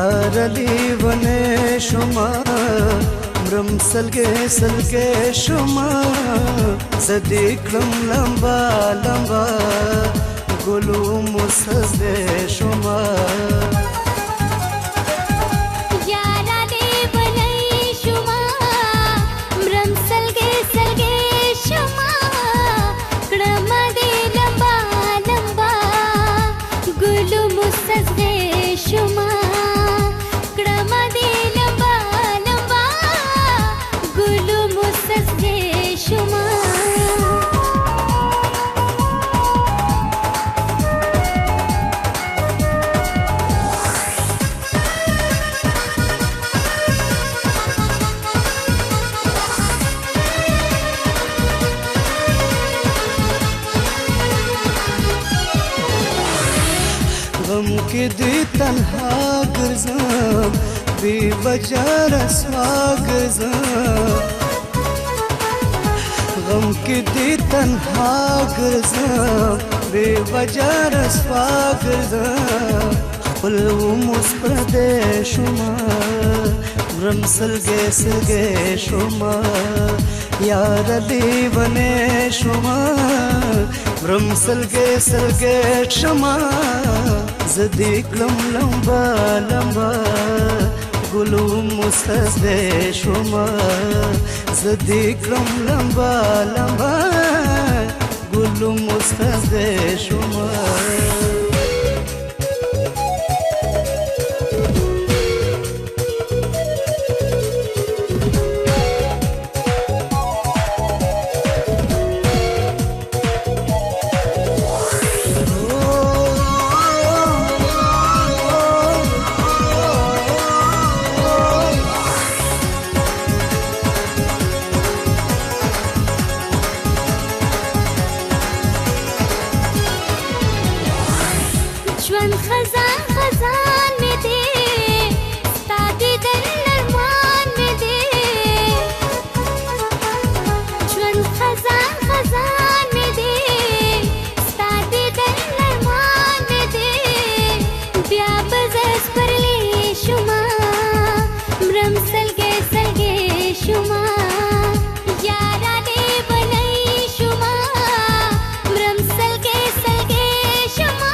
यार لیونه شما مرم سلګې سلګې شما زدې کلم لمبا لمبا ګلو مسزدې شما غم کې دې تنها ګرځم بې وجه رسوا ګرځم غم کې دې تنها ګرځم بې وجه رسوا ګرځم خپل وموس پردې شوما مرم سلګې سلګې شوما یار لیونه شوما مرم سلګې سلګې شوما زدې کلم لمبا لمبا ګلو مسزدې شوما زدې کلم لمبا لمبا ګلو مسزدې شوما ژوند خزان خزان می دی ستا دیدن ارمان می دی ژوند خزان خزان می دی ستا دیدن ارمان می دی بیا به زه سپرلی شوما مرم سلګې سلګې شوما یاره دې بلۍ شوما مرم سلګې سلګې شوما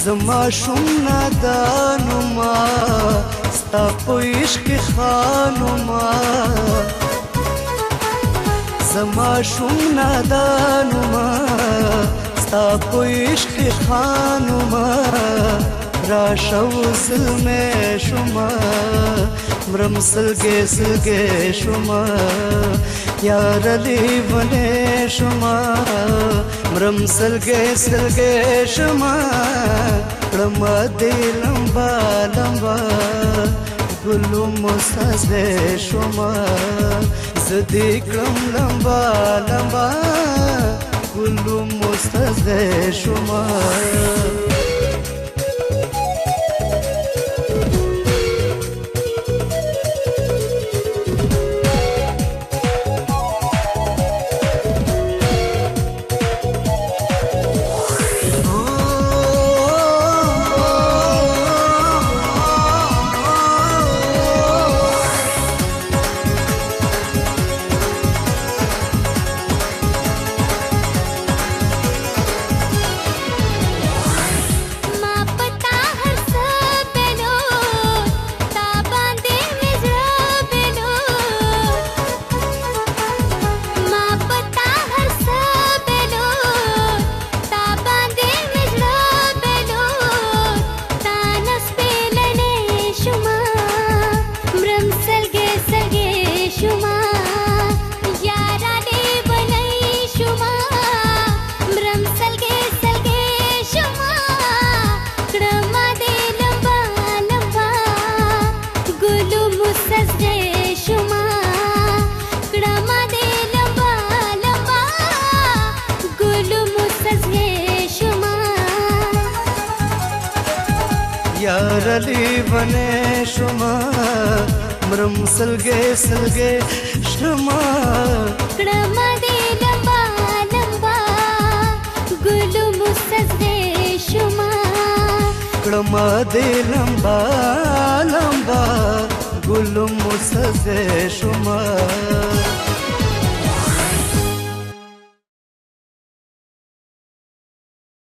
زما شوم نادانو ما ستا په عشق خانو ما زما شوم نادانو ما ستا په عشق خانو ما راشه وزلمې شوما مرم سلګې سلګې شوما یار لیونه شوما مرم سلګې سلګې شوما کړم دې لمبا لمبا ګلو مسزدې شوما زدې کړم لمبا لمبا ګلو مسزدې شوما یار لیونه شما مرم سلګې سلګې شما کړم دې لمبا لمبا ګلو مسزې شما کړم دې لمبا لمبا ګلو مسزې شما